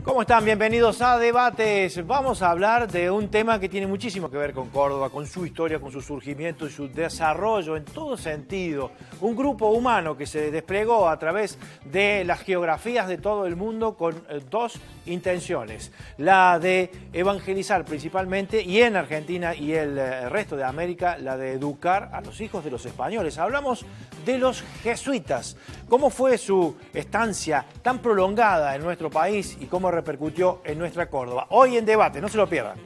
¿Cómo están? Bienvenidos a Debates. Vamos a hablar de un tema que tiene muchísimo que ver con Córdoba, con su historia, con su surgimiento y su desarrollo en todo sentido. Un grupo humano que se desplegó a través de las geografías de todo el mundo con dos intenciones. La de evangelizar principalmente, y en Argentina y el resto de América, la de educar a los hijos de los españoles. Hablamos de los jesuitas. ¿Cómo fue su estancia tan prolongada en nuestro país y cómo repercutió en nuestra Córdoba? Hoy en Debate, no se lo pierdan.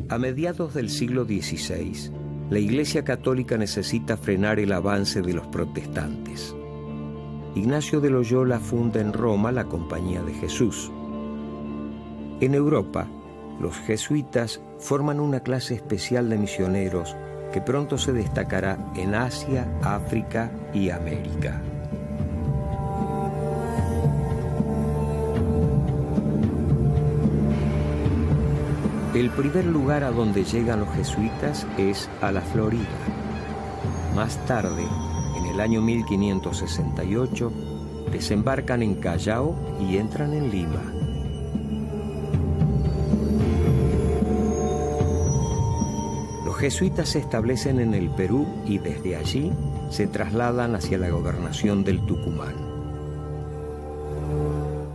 A mediados del siglo XVI, la Iglesia Católica necesita frenar el avance de los protestantes. Ignacio de Loyola funda en Roma la Compañía de Jesús. En Europa, los jesuitas forman una clase especial de misioneros que pronto se destacará en Asia, África y América. El primer lugar a donde llegan los jesuitas es a la Florida. Más tarde, en el año 1568, desembarcan en Callao y entran en Lima. Los jesuitas se establecen en el Perú y desde allí se trasladan hacia la gobernación del Tucumán.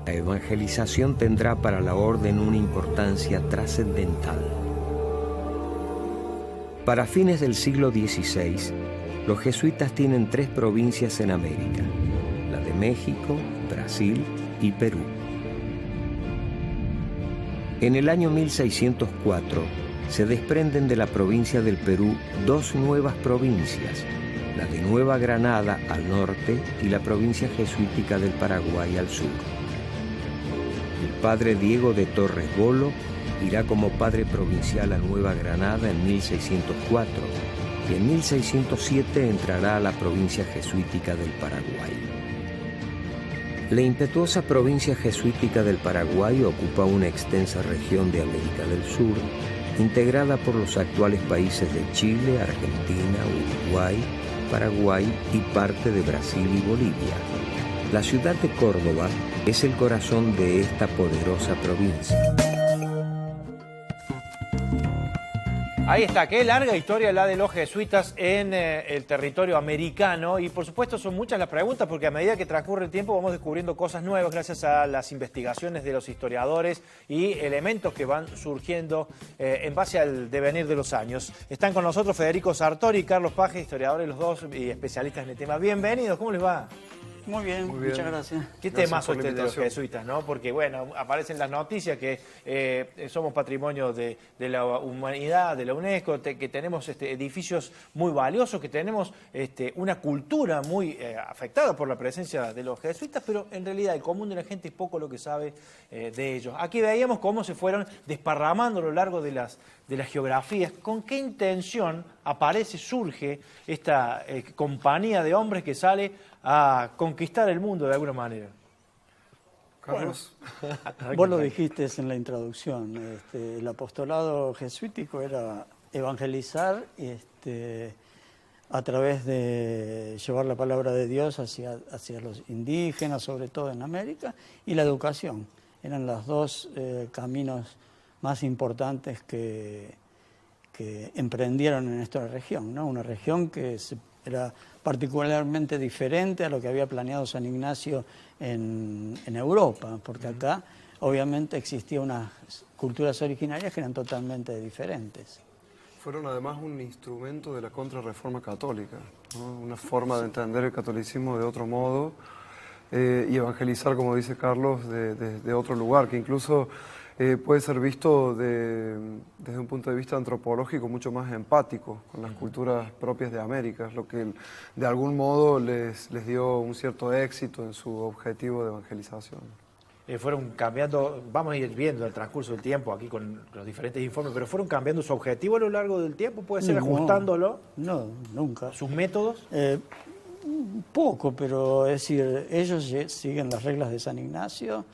La evangelización tendrá para la orden una importancia trascendental. Para fines del siglo XVI, los jesuitas tienen 3 provincias en América: la de México, Brasil y Perú. En el año 1604 se desprenden de la provincia del Perú 2 nuevas provincias, la de Nueva Granada al norte y la provincia jesuítica del Paraguay al sur. El padre Diego de Torres Bolo irá como padre provincial a Nueva Granada en 1604 y en 1607 entrará a la provincia jesuítica del Paraguay. La impetuosa provincia jesuítica del Paraguay ocupa una extensa región de América del Sur, integrada por los actuales países de Chile, Argentina, Uruguay, Paraguay y parte de Brasil y Bolivia. La ciudad de Córdoba es el corazón de esta poderosa provincia. Ahí está, qué larga historia la de los jesuitas en el territorio americano, y por supuesto son muchas las preguntas porque a medida que transcurre el tiempo vamos descubriendo cosas nuevas gracias a las investigaciones de los historiadores y elementos que van surgiendo en base al devenir de los años. Están con nosotros Federico Sartori y Carlos Paje, historiadores los dos y especialistas en el tema. Bienvenidos, ¿cómo les va? Muy bien, muchas gracias. Qué temazo este de los jesuitas, ¿no? Porque, bueno, aparecen las noticias que somos patrimonio de la humanidad, de la UNESCO, que tenemos edificios muy valiosos, que tenemos una cultura muy afectada por la presencia de los jesuitas, pero en realidad el común de la gente es poco lo que sabe de ellos. Aquí veíamos cómo se fueron desparramando a lo largo de las geografías. ¿Con qué intención surge esta compañía de hombres que sale a conquistar el mundo de alguna manera? Carlos. Bueno, vos lo dijiste en la introducción. El apostolado jesuítico era evangelizar a través de llevar la palabra de Dios hacia los indígenas, sobre todo en América, y la educación. Eran los dos caminos más importantes que emprendieron en esta región, ¿no? Una región que era particularmente diferente a lo que había planeado San Ignacio en Europa, porque acá obviamente existían unas culturas originarias que eran totalmente diferentes. Fueron además un instrumento de la contrarreforma católica, ¿no? Una forma de entender el catolicismo de otro modo y evangelizar, como dice Carlos, de otro lugar, que incluso puede ser visto desde un punto de vista antropológico mucho más empático con las culturas propias de América, es lo que de algún modo les dio un cierto éxito en su objetivo de evangelización. Fueron cambiando, vamos a ir viendo el transcurso del tiempo aquí con los diferentes informes, pero fueron cambiando su objetivo a lo largo del tiempo, puede ser ajustándolo. No, nunca. ¿Sus métodos? Poco, pero es decir, ellos siguen las reglas de San Ignacio.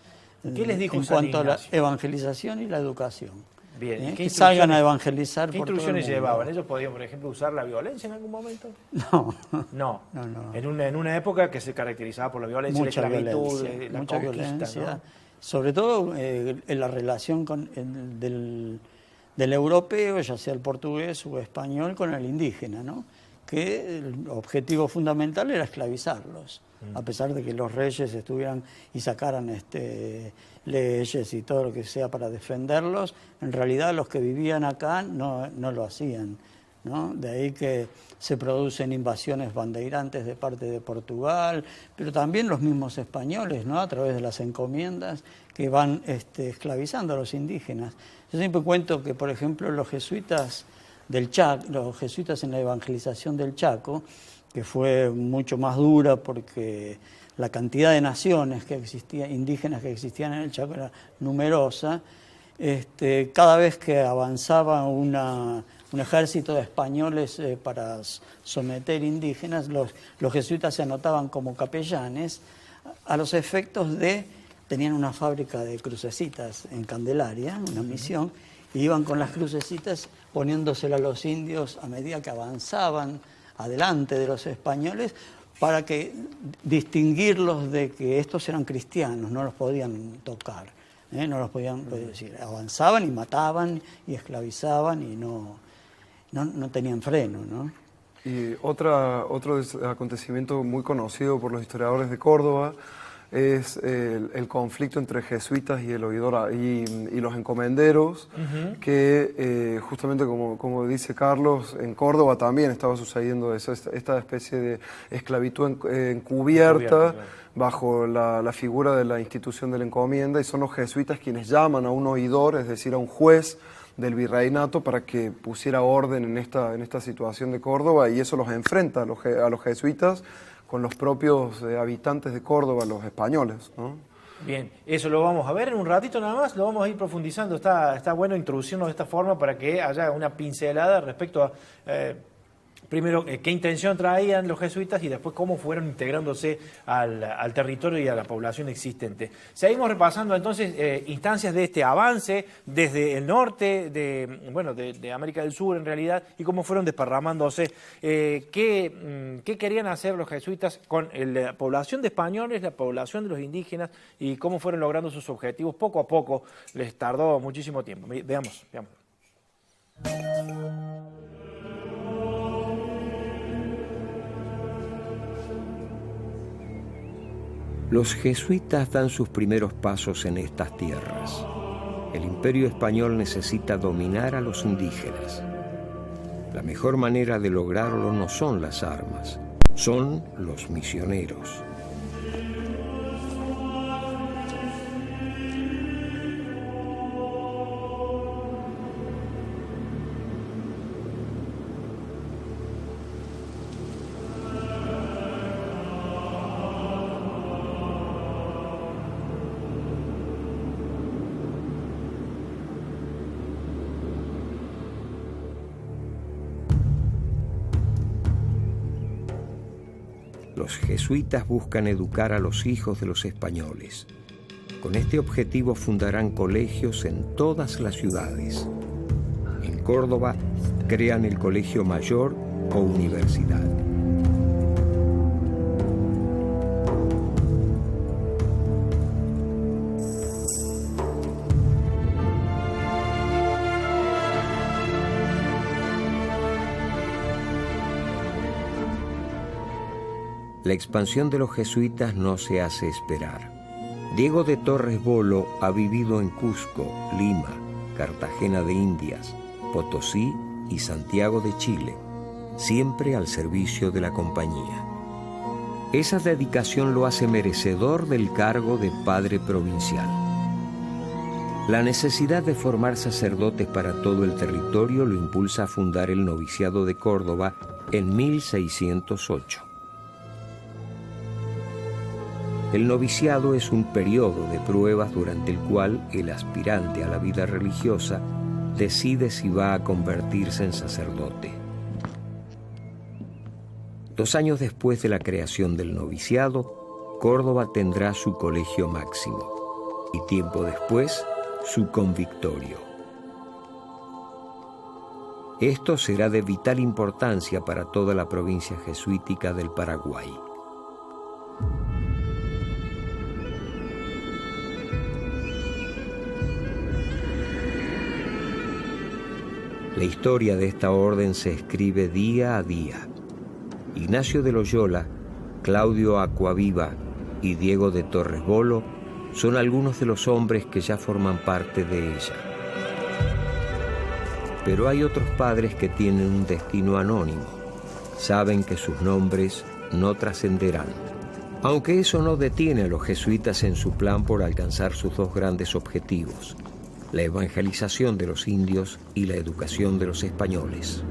¿Qué les dijo en San cuanto Ignacio? a la evangelización y la educación? Bien. Que salgan a evangelizar. ¿Qué por todo el instrucciones mundo. llevaban? ¿Ellos podían, por ejemplo, usar la violencia en algún momento? No. No. No. En una época que se caracterizaba por la violencia, Mucha la esclavitud, violencia, la mucha conquista, violencia. ¿no? Sobre todo en la relación del europeo, ya sea el portugués o español, con el indígena, ¿no? Que el objetivo fundamental era esclavizarlos, a pesar de que los reyes estuvieran y sacaran leyes y todo lo que sea para defenderlos, en realidad los que vivían acá no lo hacían, ¿no? De ahí que se producen invasiones bandeirantes de parte de Portugal, pero también los mismos españoles, ¿no? A través de las encomiendas que van esclavizando a los indígenas. Yo siempre cuento que, por ejemplo, los jesuitas del Chaco, los jesuitas en la evangelización del Chaco, que fue mucho más dura porque la cantidad de naciones que existían, indígenas que existían en el Chaco era numerosa, cada vez que avanzaba un ejército de españoles para someter indígenas, los jesuitas se anotaban como capellanes a los efectos de, tenían una fábrica de crucecitas en Candelaria, una misión, y iban con las crucecitas poniéndosela a los indios a medida que avanzaban adelante de los españoles para que distinguirlos de que estos eran cristianos, no los podían tocar, no los podían decir. Avanzaban y mataban y esclavizaban y no tenían freno, ¿no? Y otro acontecimiento muy conocido por los historiadores de Córdoba es el conflicto entre jesuitas y el oidor y los encomenderos, que justamente como dice Carlos, en Córdoba también estaba sucediendo eso, esta especie de esclavitud encubierta bajo la figura de la institución de la encomienda, y son los jesuitas quienes llaman a un oidor, es decir, a un juez del virreinato, para que pusiera orden en esta situación de Córdoba, y eso los enfrenta a los jesuitas con los propios habitantes de Córdoba, los españoles, ¿no? Bien, eso lo vamos a ver en un ratito nada más, lo vamos a ir profundizando. Está bueno introducirnos de esta forma para que haya una pincelada respecto a, primero, qué intención traían los jesuitas y después cómo fueron integrándose al territorio y a la población existente. Seguimos repasando entonces instancias de este avance desde el norte, de América del Sur en realidad, y cómo fueron desparramándose. ¿Qué querían hacer los jesuitas con la población de españoles, la población de los indígenas, y cómo fueron logrando sus objetivos? Poco a poco, les tardó muchísimo tiempo. Veamos. Los jesuitas dan sus primeros pasos en estas tierras. El imperio español necesita dominar a los indígenas. La mejor manera de lograrlo no son las armas, son los misioneros. Los jesuitas buscan educar a los hijos de los españoles. Con este objetivo fundarán colegios en todas las ciudades. En Córdoba crean el Colegio Mayor o Universidad. La expansión de los jesuitas no se hace esperar. Diego de Torres Bolo ha vivido en Cusco, Lima, Cartagena de Indias, Potosí y Santiago de Chile, siempre al servicio de la compañía. Esa dedicación lo hace merecedor del cargo de padre provincial. La necesidad de formar sacerdotes para todo el territorio lo impulsa a fundar el noviciado de Córdoba en 1608. El noviciado es un periodo de pruebas durante el cual el aspirante a la vida religiosa decide si va a convertirse en sacerdote. 2 años después de la creación del noviciado, Córdoba tendrá su colegio máximo y tiempo después su convictorio. Esto será de vital importancia para toda la provincia jesuítica del Paraguay. La historia de esta orden se escribe día a día. Ignacio de Loyola, Claudio Acquaviva y Diego de Torres Bolo son algunos de los hombres que ya forman parte de ella. Pero hay otros padres que tienen un destino anónimo. Saben que sus nombres no trascenderán. Aunque eso no detiene a los jesuitas en su plan por alcanzar sus dos grandes objetivos: la evangelización de los indios y la educación de los españoles.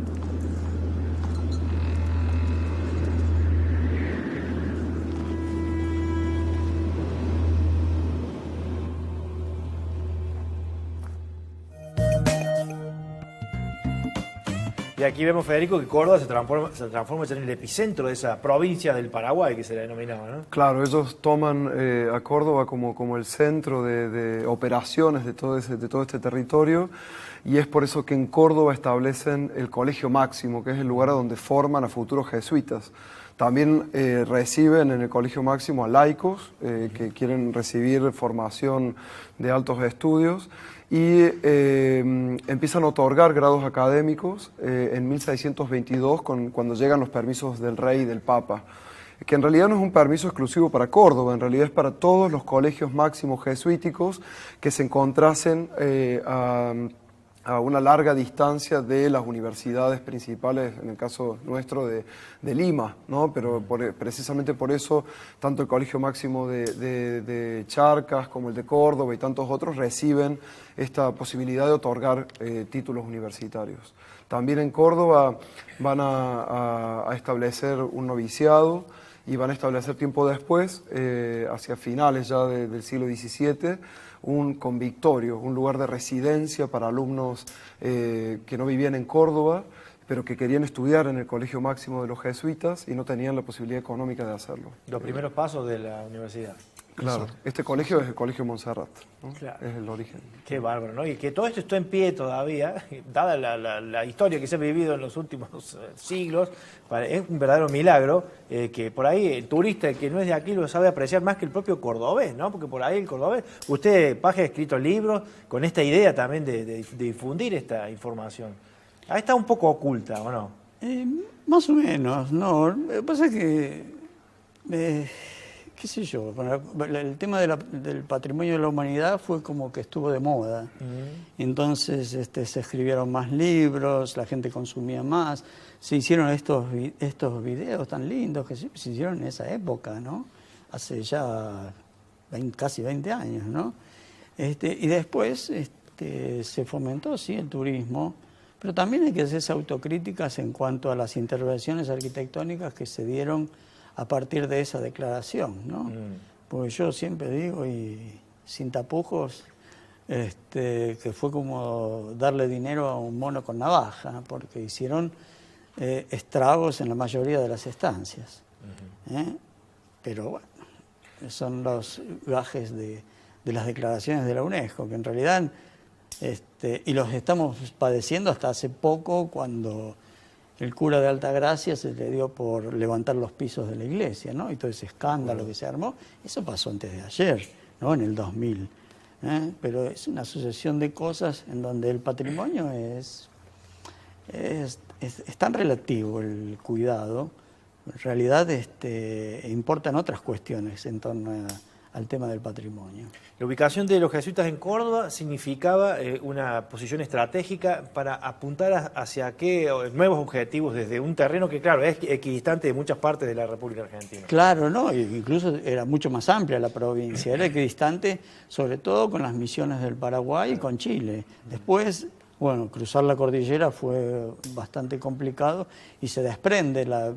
Y aquí vemos, Federico, que Córdoba se transforma en el epicentro de esa provincia del Paraguay que se le denominaba, ¿no? Claro, ellos toman a Córdoba como el centro de operaciones de todo este territorio, y es por eso que en Córdoba establecen el Colegio Máximo, que es el lugar a donde forman a futuros jesuitas. También reciben en el Colegio Máximo a laicos que quieren recibir formación de altos estudios, y empiezan a otorgar grados académicos en 1622 cuando llegan los permisos del rey y del papa, que en realidad no es un permiso exclusivo para Córdoba, en realidad es para todos los colegios máximos jesuíticos que se encontrasen a una larga distancia de las universidades principales, en el caso nuestro de Lima, ¿no? Pero precisamente por eso, tanto el Colegio Máximo de Charcas como el de Córdoba y tantos otros reciben esta posibilidad de otorgar títulos universitarios. También en Córdoba van a establecer un noviciado, y van a establecer tiempo después, hacia finales ya del siglo XVII, un convictorio, un lugar de residencia para alumnos que no vivían en Córdoba, pero que querían estudiar en el Colegio Máximo de los Jesuitas y no tenían la posibilidad económica de hacerlo. Los primeros pasos de la universidad. Claro, este colegio es el Colegio Montserrat, ¿no? Claro. Es el origen. Qué bárbaro, ¿no? Y que todo esto está en pie todavía, dada la historia que se ha vivido en los últimos siglos, es un verdadero milagro que por ahí el turista que no es de aquí lo sabe apreciar más que el propio cordobés, ¿no? Porque por ahí el cordobés, usted, Paje, ha escrito libros con esta idea también de difundir esta información. Ahí está un poco oculta, ¿o no? Más o menos, no. Lo que pasa es que... qué sé yo, el tema del patrimonio de la humanidad fue como que estuvo de moda. Entonces se escribieron más libros, la gente consumía más, se hicieron estos videos tan lindos que se hicieron en esa época, ¿no? Hace ya casi 20 años, ¿no? Y después se fomentó, sí, el turismo, pero también hay que hacerse autocríticas en cuanto a las intervenciones arquitectónicas que se dieron a partir de esa declaración, ¿no? Porque yo siempre digo, y sin tapujos, que fue como darle dinero a un mono con navaja, porque hicieron estragos en la mayoría de las estancias. Pero bueno, son los gajes de las declaraciones de la UNESCO, que en realidad, y los estamos padeciendo hasta hace poco, cuando el cura de Altagracia se le dio por levantar los pisos de la iglesia, ¿no? Y todo ese escándalo que se armó, eso pasó antes de ayer, ¿no? En el 2000. Pero es una sucesión de cosas en donde el patrimonio es tan relativo, el cuidado. En realidad importan otras cuestiones en torno al tema del patrimonio. La ubicación de los jesuitas en Córdoba significaba una posición estratégica para apuntar hacia qué nuevos objetivos desde un terreno que, claro, es equidistante de muchas partes de la República Argentina. Claro, ¿no? Incluso era mucho más amplia la provincia, era equidistante sobre todo con las misiones del Paraguay y con Chile. Después, bueno, cruzar la cordillera fue bastante complicado y se desprende la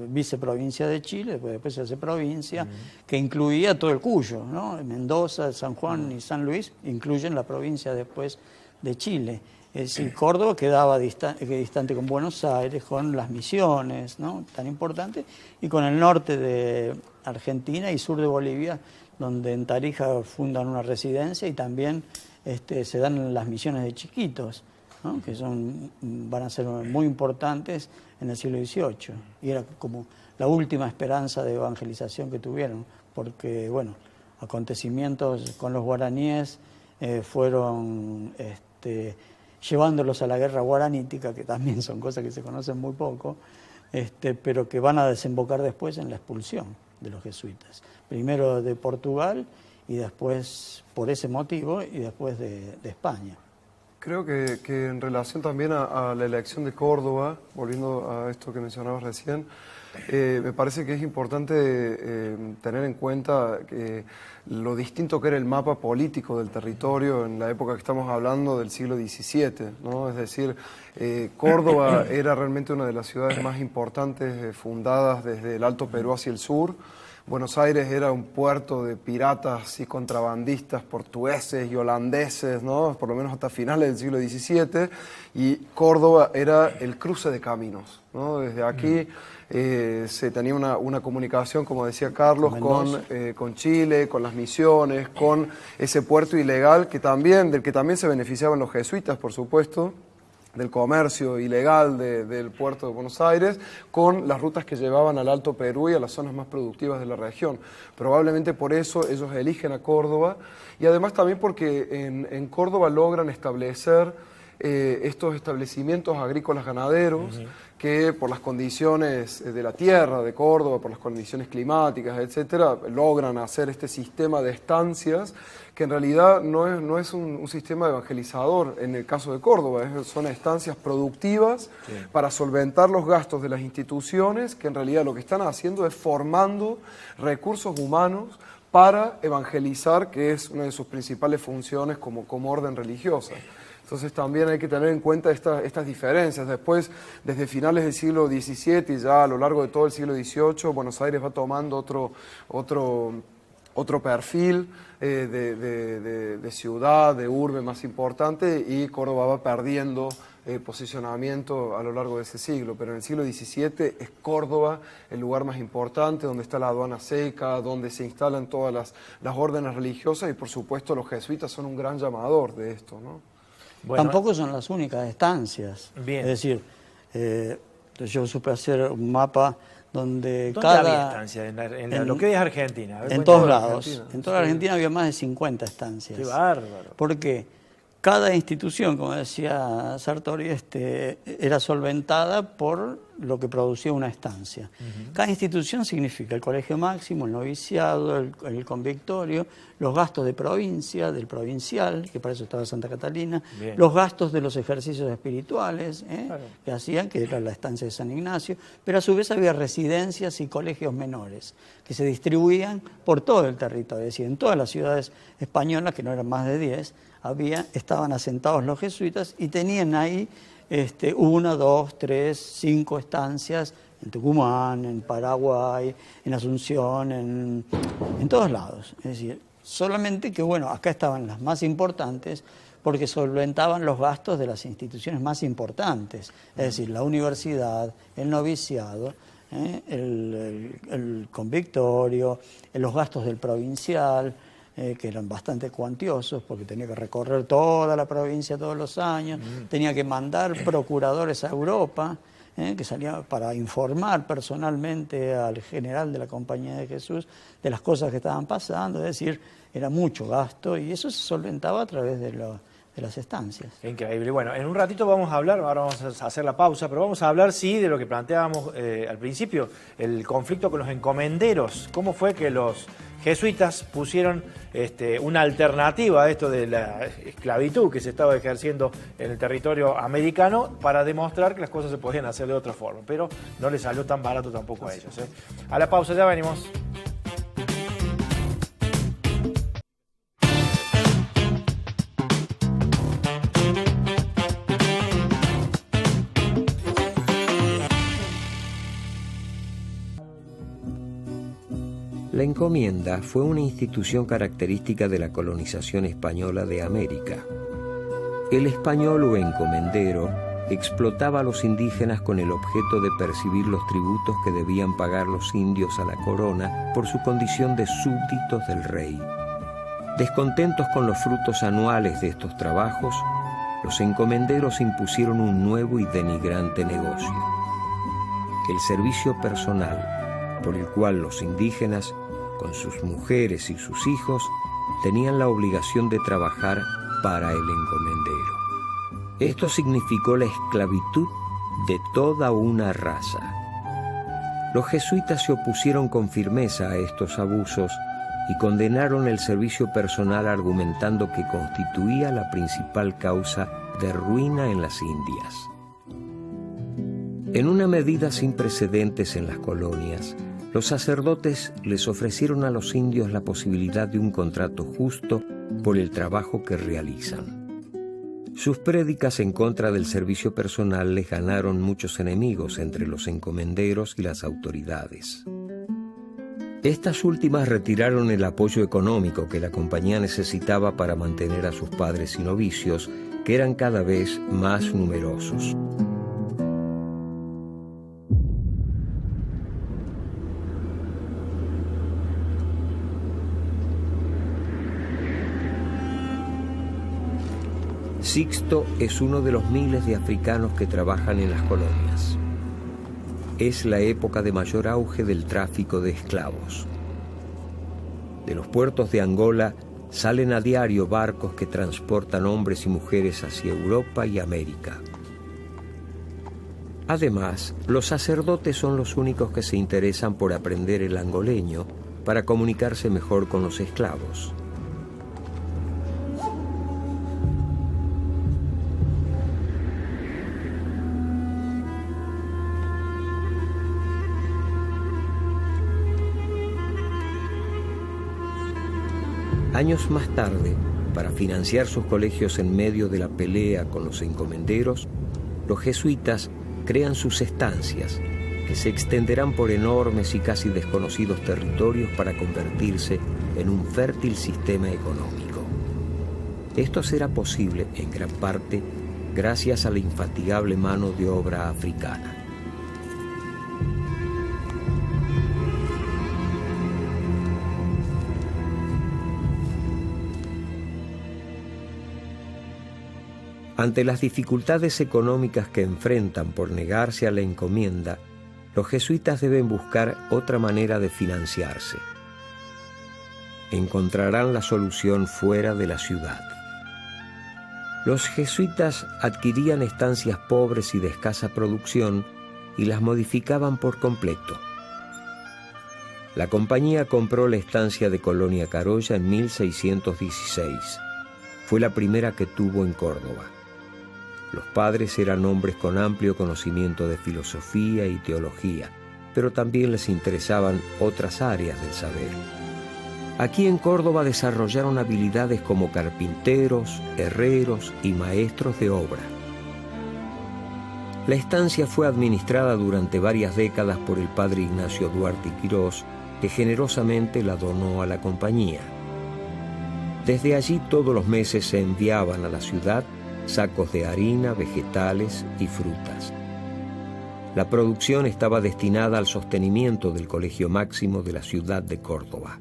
viceprovincia de Chile, después se hace provincia, que incluía todo el Cuyo, ¿no? Mendoza, San Juan y San Luis incluyen la provincia después de Chile. Es decir, Córdoba quedaba distante con Buenos Aires, con las misiones, ¿no? Tan importantes, y con el norte de Argentina y sur de Bolivia, donde en Tarija fundan una residencia y también se dan las misiones de chiquitos. ¿no? Que van a ser muy importantes en el siglo XVIII. Y era como la última esperanza de evangelización que tuvieron, porque, bueno, acontecimientos con los guaraníes fueron llevándolos a la guerra guaranítica, que también son cosas que se conocen muy poco, pero que van a desembocar después en la expulsión de los jesuitas. Primero de Portugal y después, por ese motivo, y después de España. Creo que en relación también a la elección de Córdoba, volviendo a esto que mencionabas recién, me parece que es importante tener en cuenta lo distinto que era el mapa político del territorio en la época que estamos hablando del siglo XVII, ¿no? Es decir, Córdoba era realmente una de las ciudades más importantes fundadas desde el Alto Perú hacia el sur. Buenos Aires era un puerto de piratas y contrabandistas portugueses y holandeses, ¿no? Por lo menos hasta finales del siglo XVII, y Córdoba era el cruce de caminos, ¿no? Desde aquí se tenía una comunicación, como decía Carlos, con Chile, con las misiones, con ese puerto ilegal del que también se beneficiaban los jesuitas, por supuesto, del comercio ilegal del puerto de Buenos Aires, con las rutas que llevaban al Alto Perú y a las zonas más productivas de la región. Probablemente por eso ellos eligen a Córdoba, y además también porque en Córdoba logran establecer estos establecimientos agrícolas ganaderos, que por las condiciones de la tierra de Córdoba, por las condiciones climáticas, etcétera, logran hacer este sistema de estancias que en realidad no es un sistema evangelizador en el caso de Córdoba, son estancias productivas para solventar los gastos de las instituciones, que en realidad lo que están haciendo es formando recursos humanos para evangelizar, que es una de sus principales funciones como orden religiosa. Entonces también hay que tener en cuenta estas diferencias. Después, desde finales del siglo XVII y ya a lo largo de todo el siglo XVIII, Buenos Aires va tomando otro perfil de ciudad, de urbe más importante, y Córdoba va perdiendo posicionamiento a lo largo de ese siglo. Pero en el siglo XVII es Córdoba el lugar más importante, donde está la aduana seca, donde se instalan todas las órdenes religiosas, y por supuesto los jesuitas son un gran llamador de esto, ¿no? Bueno, tampoco son las únicas estancias. Bien. Es decir, yo supe hacer un mapa donde ¿Dónde había estancias? En lo que es Argentina. En todos lados. En toda la Argentina había más de 50 estancias. ¡Qué bárbaro! Porque cada institución, como decía Sartori, era solventada por lo que producía una estancia. Cada institución significa el colegio máximo, el noviciado, el convictorio, los gastos de provincia, del provincial, que para eso estaba Santa Catalina, los gastos de los ejercicios espirituales, claro, que hacían, que era la estancia de San Ignacio, pero a su vez había residencias y colegios menores, que se distribuían por todo el territorio, es decir, en todas las ciudades españolas, que no eran más de 10, estaban asentados los jesuitas y tenían ahí 1, 2, 3, 5 estancias en Tucumán, en Paraguay, en Asunción, en todos lados. Es decir, solamente que, bueno, acá estaban las más importantes porque solventaban los gastos de las instituciones más importantes, es decir, la universidad, el noviciado, el convictorio, los gastos del provincial, que eran bastante cuantiosos porque tenía que recorrer toda la provincia todos los años, tenía que mandar procuradores a Europa, que salían para informar personalmente al general de la Compañía de Jesús de las cosas que estaban pasando, es decir, era mucho gasto y eso se solventaba a través de las estancias. Increíble. Bueno, en un ratito vamos a hablar, ahora vamos a hacer la pausa, pero vamos a hablar, sí, de lo que planteábamos al principio, el conflicto con los encomenderos. ¿Cómo fue que los jesuitas pusieron una alternativa a esto de la esclavitud que se estaba ejerciendo en el territorio americano para demostrar que las cosas se podían hacer de otra forma? Pero no les salió tan barato tampoco a ellos. A la pausa, ya venimos. La encomienda fue una institución característica de la colonización española de América. El español o encomendero explotaba a los indígenas con el objeto de percibir los tributos que debían pagar los indios a la corona por su condición de súbditos del rey. Descontentos con los frutos anuales de estos trabajos, los encomenderos impusieron un nuevo y denigrante negocio: el servicio personal, por el cual los indígenas, con sus mujeres y sus hijos, tenían la obligación de trabajar para el encomendero. Esto significó la esclavitud de toda una raza. Los jesuitas se opusieron con firmeza a estos abusos y condenaron el servicio personal argumentando que constituía la principal causa de ruina en las Indias. En una medida sin precedentes en las colonias, los sacerdotes les ofrecieron a los indios la posibilidad de un contrato justo por el trabajo que realizan. Sus prédicas en contra del servicio personal les ganaron muchos enemigos entre los encomenderos y las autoridades. Estas últimas retiraron el apoyo económico que la compañía necesitaba para mantener a sus padres y novicios, que eran cada vez más numerosos. Sixto es uno de los miles de africanos que trabajan en las colonias. Es la época de mayor auge del tráfico de esclavos. De los puertos de Angola salen a diario barcos que transportan hombres y mujeres hacia Europa y América. Además, los sacerdotes son los únicos que se interesan por aprender el angoleño para comunicarse mejor con los esclavos. Años más tarde, para financiar sus colegios en medio de la pelea con los encomenderos, los jesuitas crean sus estancias, que se extenderán por enormes y casi desconocidos territorios para convertirse en un fértil sistema económico. Esto será posible, en gran parte, gracias a la infatigable mano de obra africana. Ante las dificultades económicas que enfrentan por negarse a la encomienda, los jesuitas deben buscar otra manera de financiarse. Encontrarán la solución fuera de la ciudad. Los jesuitas adquirían estancias pobres y de escasa producción y las modificaban por completo. La compañía compró la estancia de Colonia Carolla en 1616. Fue la primera que tuvo en Córdoba. Los padres eran hombres con amplio conocimiento de filosofía y teología, pero también les interesaban otras áreas del saber. Aquí en Córdoba desarrollaron habilidades como carpinteros, herreros y maestros de obra. La estancia fue administrada durante varias décadas por el padre Ignacio Duarte Quirós, que generosamente la donó a la compañía. Desde allí todos los meses se enviaban a la ciudad sacos de harina, vegetales y frutas. La producción estaba destinada al sostenimiento del Colegio Máximo de la ciudad de Córdoba.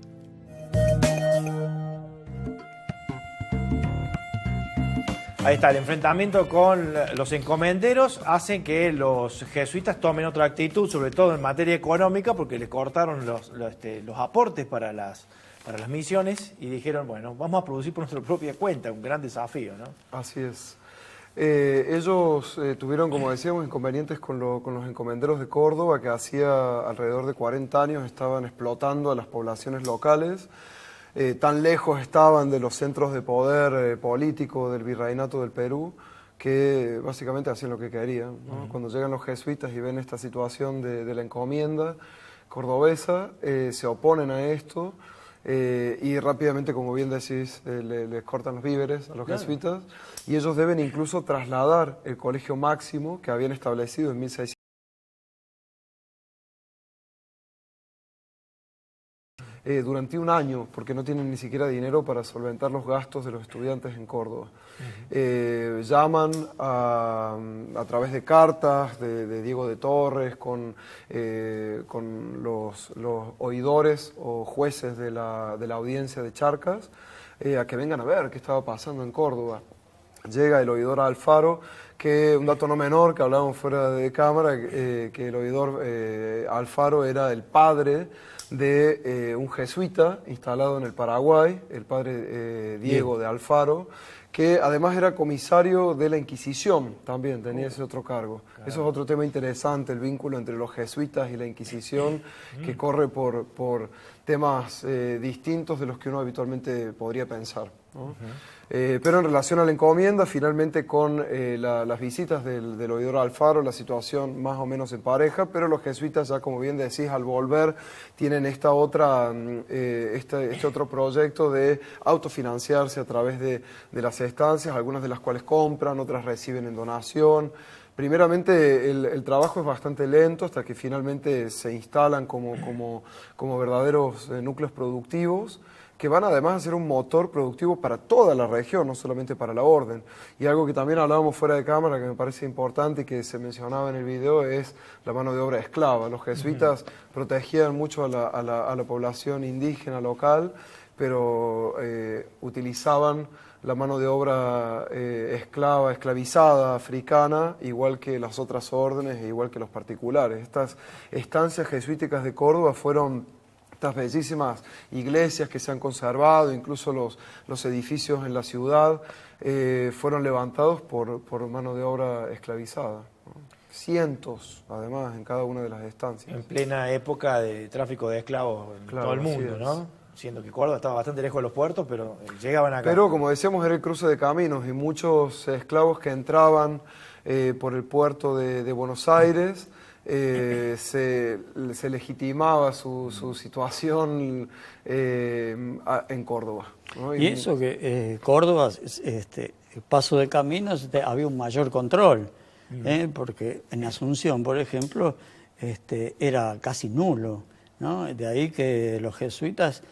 Ahí está, el enfrentamiento con los encomenderos hacen que los jesuitas tomen otra actitud, sobre todo en materia económica, porque les cortaron los aportes para las misiones y dijeron, bueno, vamos a producir por nuestra propia cuenta, un gran desafío, ¿no? Así es. Ellos tuvieron, como decíamos, inconvenientes con los encomenderos de Córdoba, que hacía alrededor de 40 años estaban explotando a las poblaciones locales. Tan lejos estaban de los centros de poder político del virreinato del Perú, que básicamente hacían lo que querían, ¿no? Cuando llegan los jesuitas y ven esta situación de la encomienda cordobesa, se oponen a esto. Y rápidamente, como bien decís, les cortan los víveres a los jesuitas, y ellos deben incluso trasladar el Colegio Máximo que habían establecido en 1600 durante un año, porque no tienen ni siquiera dinero para solventar los gastos de los estudiantes en Córdoba. Llaman a través de cartas de Diego de Torres con los oidores o jueces de la audiencia de Charcas a que vengan a ver qué estaba pasando en Córdoba. llega el oidor Alfaro, que un dato no menor que hablábamos fuera de cámara, que el oidor Alfaro era el padre de un jesuita instalado en el Paraguay, el padre Diego de Alfaro, que además era comisario de la Inquisición, también tenía ese otro cargo. Claro. Eso es otro tema interesante, el vínculo entre los jesuitas y la Inquisición, que corre por temas distintos de los que uno habitualmente podría pensar, ¿no? Pero en relación a la encomienda, finalmente con las visitas del oidor Alfaro, la situación más o menos en pareja, pero los jesuitas ya, como bien decís, al volver tienen este otro proyecto de autofinanciarse a través de las estancias, algunas de las cuales compran, otras reciben en donación. Primeramente, el trabajo es bastante lento hasta que finalmente se instalan como verdaderos núcleos productivos, que van además a ser un motor productivo para toda la región, no solamente para la orden. Y algo que también hablábamos fuera de cámara, que me parece importante y que se mencionaba en el video, es la mano de obra esclava. Los jesuitas protegían mucho a la población indígena local, pero utilizaban la mano de obra esclavizada, africana, igual que las otras órdenes e igual que los particulares. Estas estancias jesuíticas de Córdoba fueron estas bellísimas iglesias que se han conservado, incluso los edificios en la ciudad, fueron levantados por mano de obra esclavizada, ¿no? Cientos, además, en cada una de las estancias. En plena época de tráfico de esclavos en todo el mundo, ¿no? Siendo que Córdoba estaba bastante lejos de los puertos, pero llegaban acá. Pero, como decíamos, era el cruce de caminos y muchos esclavos que entraban por el puerto de Buenos Aires, se legitimaba su situación en Córdoba, ¿no? Y eso que Córdoba, paso de caminos, había un mayor control, porque en Asunción, por ejemplo, era casi nulo, ¿no? De ahí que los jesuitas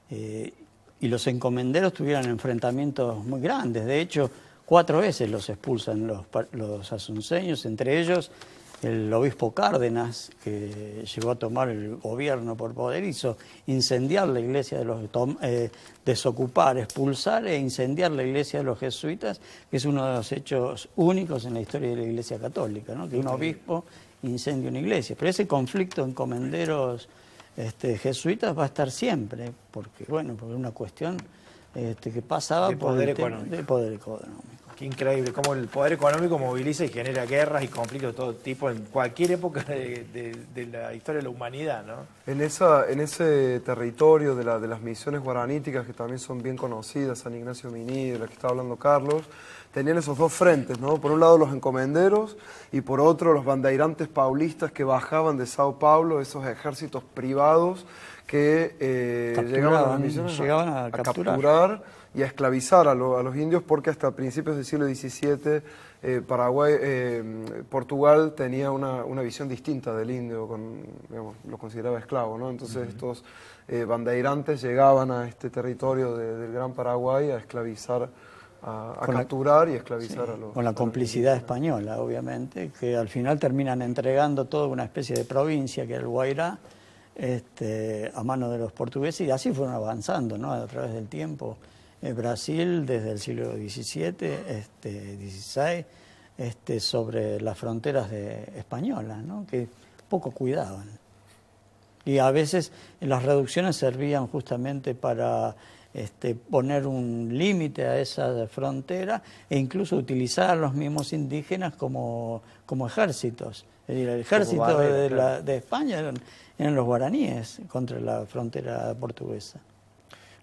y los encomenderos tuvieran enfrentamientos muy grandes. De hecho, 4 veces los expulsan los asunceños, entre ellos el obispo Cárdenas, que llegó a tomar el gobierno por poder, hizo incendiar la iglesia de los desocupar, expulsar e incendiar la iglesia de los jesuitas, que es uno de los hechos únicos en la historia de la Iglesia Católica, ¿no? Que un obispo incendia una iglesia. Pero ese conflicto en encomenderos jesuitas va a estar siempre, porque es una cuestión que pasaba por el tema del poder económico. Qué increíble, cómo el poder económico moviliza y genera guerras y conflictos de todo tipo en cualquier época de la historia de la humanidad, ¿no? En ese territorio de las misiones guaraníticas, que también son bien conocidas, San Ignacio Miní, de la que está hablando Carlos, tenían esos dos frentes, ¿no? Por un lado los encomenderos y por otro los bandeirantes paulistas que bajaban de Sao Paulo, esos ejércitos privados que llegaban a las misiones a capturar y a esclavizar a los indios, porque hasta principios del siglo XVII Portugal tenía una visión distinta del indio, lo consideraba esclavo, ¿no? Entonces estos bandeirantes llegaban a este territorio del Gran Paraguay a esclavizar, a capturar y esclavizar a los... Con la complicidad española, obviamente, que al final terminan entregando toda una especie de provincia, que era el Guairá, a manos de los portugueses, y así fueron avanzando, ¿no? A través del tiempo. Brasil, desde el siglo XVII, XVI, sobre las fronteras españolas, ¿no? Que poco cuidaban. Y a veces las reducciones servían justamente para poner un límite a esa frontera e incluso utilizar a los mismos indígenas como ejércitos. El ejército de España eran los guaraníes contra la frontera portuguesa.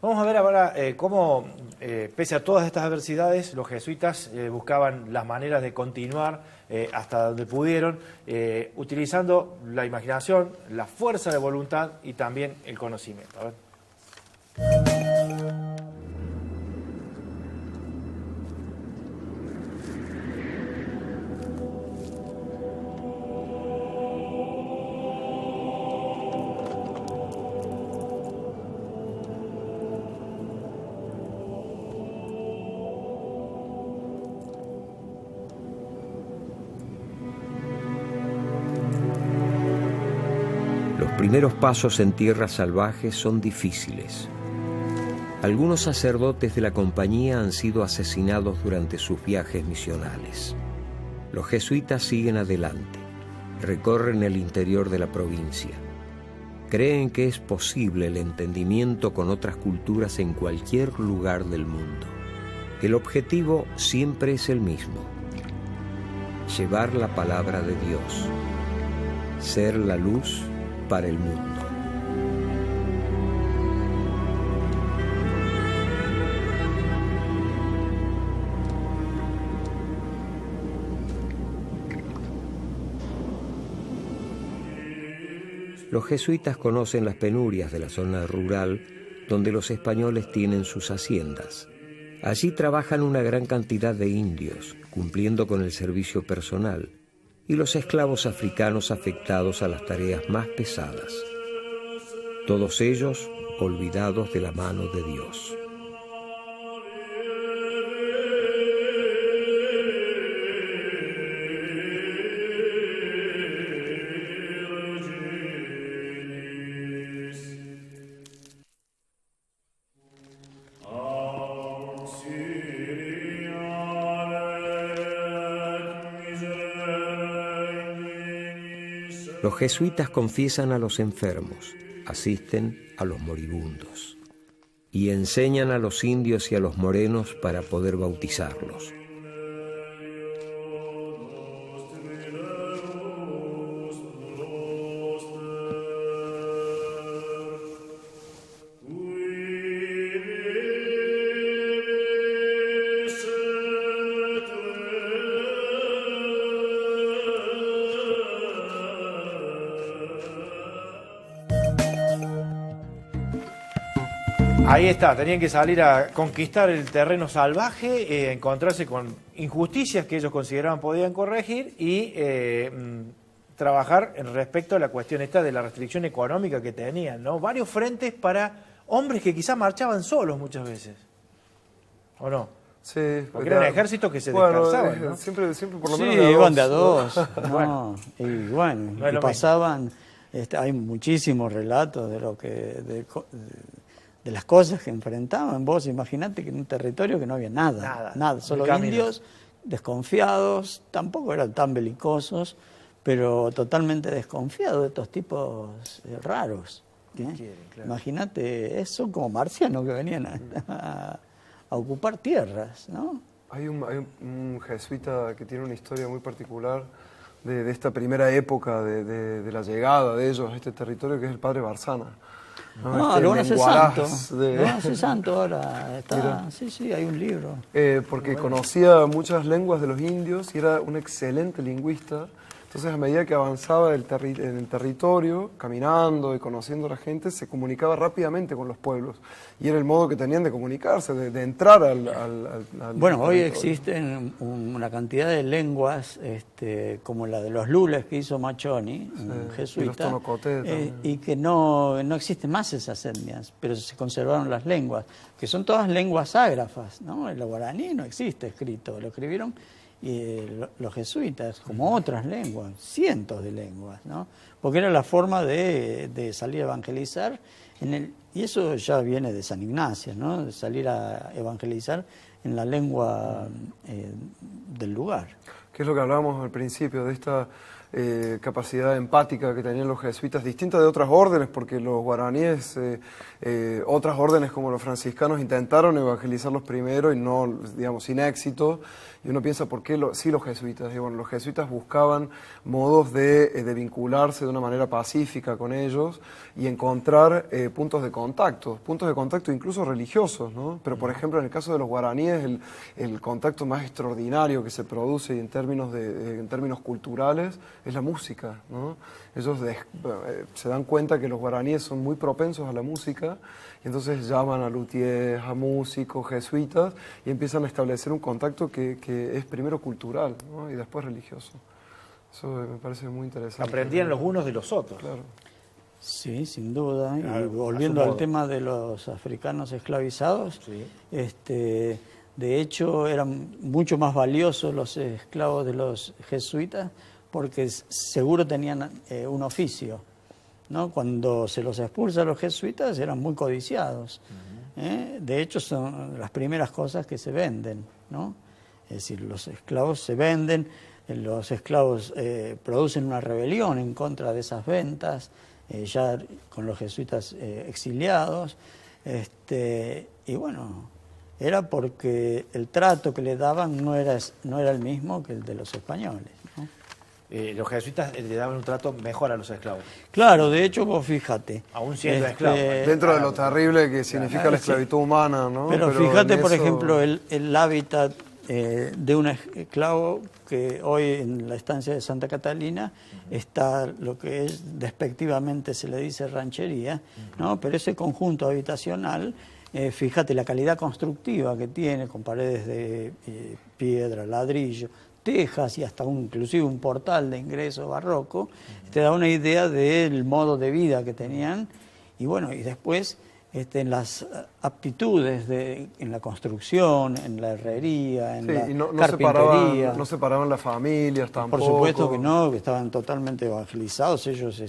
Vamos a ver ahora cómo, pese a todas estas adversidades, los jesuitas buscaban las maneras de continuar hasta donde pudieron, utilizando la imaginación, la fuerza de voluntad y también el conocimiento. A ver. Los primeros pasos en tierras salvajes son difíciles. Algunos sacerdotes de la compañía han sido asesinados durante sus viajes misionales. Los jesuitas siguen adelante, recorren el interior de la provincia. Creen que es posible el entendimiento con otras culturas en cualquier lugar del mundo. El objetivo siempre es el mismo: llevar la palabra de Dios, ser la luz para el mundo. Los jesuitas conocen las penurias de la zona rural donde los españoles tienen sus haciendas. Allí trabajan una gran cantidad de indios, cumpliendo con el servicio personal, y los esclavos africanos afectados a las tareas más pesadas. Todos ellos olvidados de la mano de Dios. Los jesuitas confiesan a los enfermos, asisten a los moribundos y enseñan a los indios y a los morenos para poder bautizarlos. Ahí está, tenían que salir a conquistar el terreno salvaje, encontrarse con injusticias que ellos consideraban podían corregir y trabajar en respecto a la cuestión esta de la restricción económica que tenían, ¿no? Varios frentes para hombres que quizás marchaban solos muchas veces, ¿o no? Sí, porque era un ejército que se dispersaban, ¿no? Siempre por lo sí, menos iban de a dos. Bueno. Y bueno, No es y lo pasaban, hay muchísimos relatos de lo que de las cosas que enfrentaban. Vos imaginate que en un territorio que no había nada, solo indios desconfiados, tampoco eran tan belicosos, pero totalmente desconfiados de estos tipos raros. Claro. Imagínate, son como marcianos que venían a ocupar tierras, ¿no? Hay un jesuita que tiene una historia muy particular de esta primera época de la llegada de ellos a este territorio, que es el padre Barzana. No, lo van a hacer santo. Lo van a hacer santo ahora. Sí, hay un libro. Porque conocía muchas lenguas de los indios y era un excelente lingüista. Entonces, a medida que avanzaba en el territorio, caminando y conociendo a la gente, se comunicaba rápidamente con los pueblos. Y era el modo que tenían de comunicarse, de entrar al bueno, hoy territorio. existen una cantidad de lenguas, como la de los lules que hizo Machoni, un jesuita, y los tonocoté y que no existen más esas etnias, pero se conservaron las lenguas, que son todas lenguas ágrafas, ¿no? El guaraní no existe escrito, lo escribieron los jesuitas, como otras lenguas, cientos de lenguas, ¿no? Porque era la forma de salir a evangelizar, y eso ya viene de San Ignacio, ¿no? De salir a evangelizar en la lengua del lugar. Que es lo que hablábamos al principio, de esta capacidad empática que tenían los jesuitas, distinta de otras órdenes, porque los guaraníes, otras órdenes como los franciscanos intentaron evangelizarlos primero y no, digamos, sin éxito. Y uno piensa, ¿por qué sí los jesuitas? Y bueno, los jesuitas buscaban modos de vincularse de una manera pacífica con ellos y encontrar puntos de contacto incluso religiosos, ¿no? Pero, por ejemplo, en el caso de los guaraníes, el contacto más extraordinario que se produce en términos culturales es la música, ¿no? Ellos se dan cuenta que los guaraníes son muy propensos a la música y entonces llaman a luthiers, a músicos, jesuitas y empiezan a establecer un contacto que es primero cultural, ¿no? Y después religioso. Eso me parece muy interesante. Aprendían los unos de los otros. Claro. Sí, sin duda. Claro, y volviendo al tema de los africanos esclavizados, sí. De hecho eran mucho más valiosos los esclavos de los jesuitas porque seguro tenían un oficio, ¿no? Cuando se los expulsa a los jesuitas eran muy codiciados. De hecho, son las primeras cosas que se venden, ¿no? Es decir, los esclavos se venden, los esclavos producen una rebelión en contra de esas ventas, ya con los jesuitas exiliados, y bueno, era porque el trato que le daban no era el mismo que el de los españoles, ¿no? Los jesuitas le daban un trato mejor a los esclavos. Claro, de hecho, vos fíjate. Aún siendo esclavos. Dentro de lo terrible que significa la esclavitud humana, ¿no? Pero fíjate, por ejemplo, el hábitat de un esclavo que hoy en la estancia de Santa Catalina está lo que es despectivamente se le dice ranchería, ¿no? Pero ese conjunto habitacional, fíjate la calidad constructiva que tiene, con paredes de piedra, ladrillo, tejas y hasta inclusive un portal de ingreso barroco, te da una idea del modo de vida que tenían. Y bueno, y después en las aptitudes en la construcción, en la herrería, en la carpintería. No separaban las familias tampoco. Por supuesto que no, que estaban totalmente evangelizados. Ellos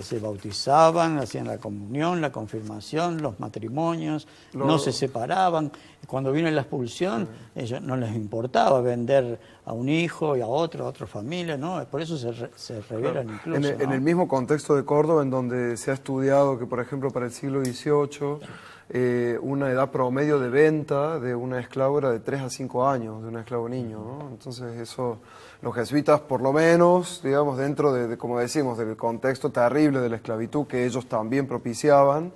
se bautizaban, hacían la comunión, la confirmación, los matrimonios, no se separaban. Cuando vino la expulsión, ellos no les importaba vender a un hijo y a otra familia, ¿no? Por eso se rebelan incluso. En el mismo contexto de Córdoba, en donde se ha estudiado que, por ejemplo, para el siglo XVIII, una edad promedio de venta de una esclava era de 3 a 5 años, de un esclavo niño, ¿no? Entonces eso, los jesuitas, por lo menos, digamos, dentro de como decimos, del contexto terrible de la esclavitud que ellos también propiciaban,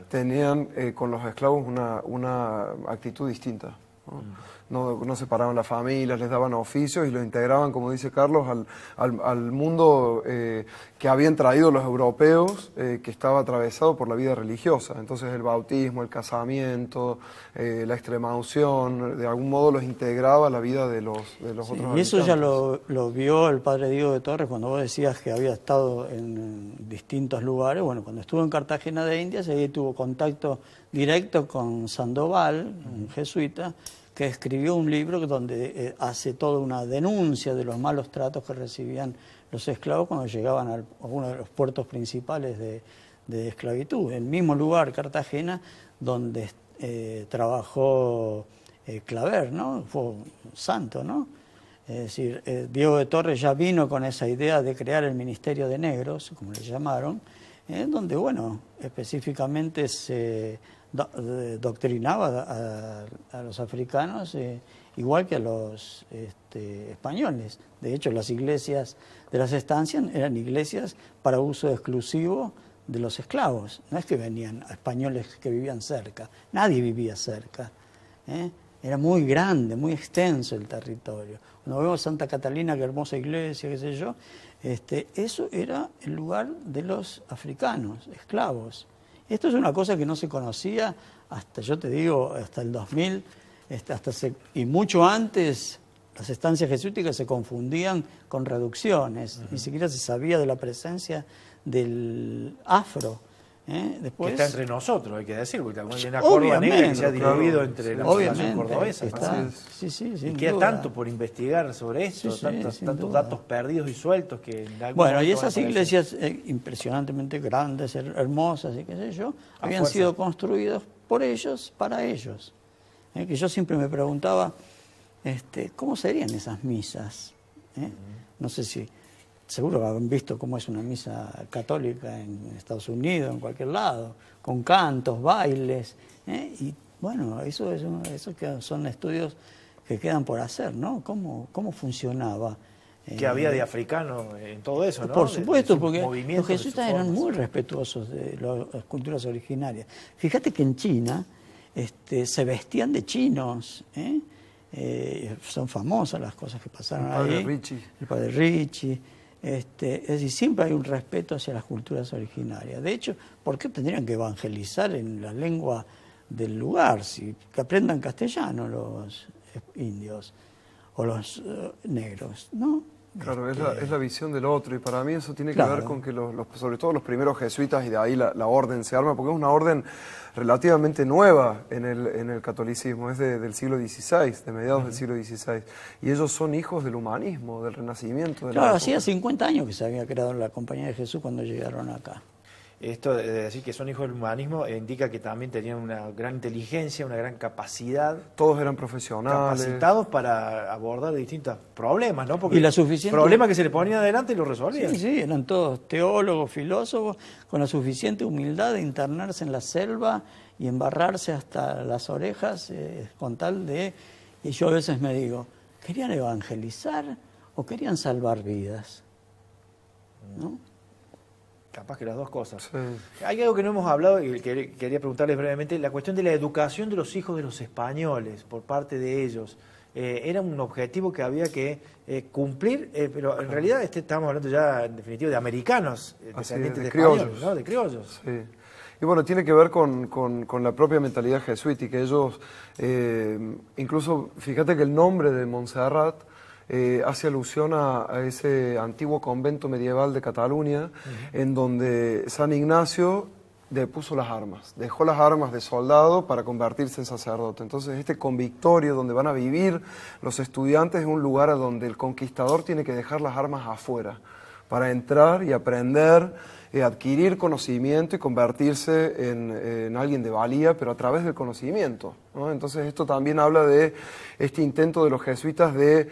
tenían con los esclavos una actitud distinta, ¿no? No separaban las familias, les daban oficios y los integraban, como dice Carlos, al mundo que habían traído los europeos, que estaba atravesado por la vida religiosa. Entonces el bautismo, el casamiento, la extremaunción, de algún modo los integraba a la vida de los otros habitantes. Y eso ya lo vio el padre Diego de Torres cuando vos decías que había estado en distintos lugares. Bueno, cuando estuvo en Cartagena de Indias, ahí tuvo contacto directo con Sandoval, un jesuita, que escribió un libro donde hace toda una denuncia de los malos tratos que recibían los esclavos cuando llegaban a uno de los puertos principales de esclavitud. El mismo lugar, Cartagena, donde trabajó Claver, ¿no? Fue un santo, ¿no? Es decir, Diego de Torres ya vino con esa idea de crear el Ministerio de Negros, como le llamaron, donde, bueno, específicamente se doctrinaba a los africanos igual que a los españoles. De hecho, las iglesias de las estancias eran iglesias para uso exclusivo de los esclavos. No es que venían españoles que vivían cerca, nadie vivía cerca, Era muy grande, muy extenso el territorio. Cuando vemos Santa Catalina, qué hermosa iglesia, qué sé yo, eso era el lugar de los africanos, esclavos. Esto es una cosa que no se conocía hasta, yo te digo, hasta el 2000, y mucho antes las estancias jesuíticas se confundían con reducciones, ni siquiera se sabía de la presencia del afro. Después, que está entre nosotros, hay que decir, porque también hay una Córdoba negra que se ha diluido entre la población cordobesa. Y queda tanto por investigar sobre esto, tantos datos perdidos y sueltos que... Bueno, y esas iglesias impresionantemente grandes, hermosas y qué sé yo, habían sido construidas por ellos, para ellos. Que yo siempre me preguntaba, ¿cómo serían esas misas? No sé si... Seguro han visto cómo es una misa católica en Estados Unidos, en cualquier lado, con cantos, bailes, y bueno, eso que son estudios que quedan por hacer, ¿no? ¿Cómo funcionaba? Que había de africano en todo eso, ¿no? Por supuesto, porque los jesuitas eran muy respetuosos de las culturas originarias. Fíjate que en China se vestían de chinos, son famosas las cosas que pasaron ahí. El padre Ricci. Es decir, siempre hay un respeto hacia las culturas originarias. De hecho, ¿por qué tendrían que evangelizar en la lengua del lugar? Que aprendan castellano los indios o los negros, ¿no? Claro, es la visión del otro, y para mí eso tiene que ver con que sobre todo los primeros jesuitas, y de ahí la orden se arma, porque es una orden relativamente nueva en el catolicismo, es del siglo XVI, de mediados del siglo XVI, y ellos son hijos del humanismo, del Renacimiento. Claro, hacía 50 años que se había creado la Compañía de Jesús cuando llegaron acá. esto de decir que son hijos del humanismo indica que también tenían una gran inteligencia, una gran capacidad. Todos eran profesionales. Capacitados para abordar distintos problemas, ¿no? Porque y la suficiente... problemas que se le ponían adelante y los resolvían. Sí, eran todos teólogos, filósofos, con la suficiente humildad de internarse en la selva y embarrarse hasta las orejas con tal de... Y yo a veces me digo, ¿querían evangelizar o querían salvar vidas? ¿No? Capaz que las dos cosas. Sí. Hay algo que no hemos hablado y quería preguntarles brevemente, la cuestión de la educación de los hijos de los españoles por parte de ellos. Era un objetivo que había que cumplir, pero en realidad estamos hablando ya en definitiva de americanos, descendientes de criollos, españoles, ¿no? De criollos. Sí. Y bueno, tiene que ver con la propia mentalidad jesuítica. Ellos, incluso, fíjate que el nombre de Montserrat hace alusión a ese antiguo convento medieval de Cataluña, en donde San Ignacio depuso las armas, dejó las armas de soldado para convertirse en sacerdote. Entonces este convictorio donde van a vivir los estudiantes es un lugar a donde el conquistador tiene que dejar las armas afuera para entrar y aprender, adquirir conocimiento y convertirse en alguien de valía, pero a través del conocimiento, ¿no? Entonces esto también habla de este intento de los jesuitas de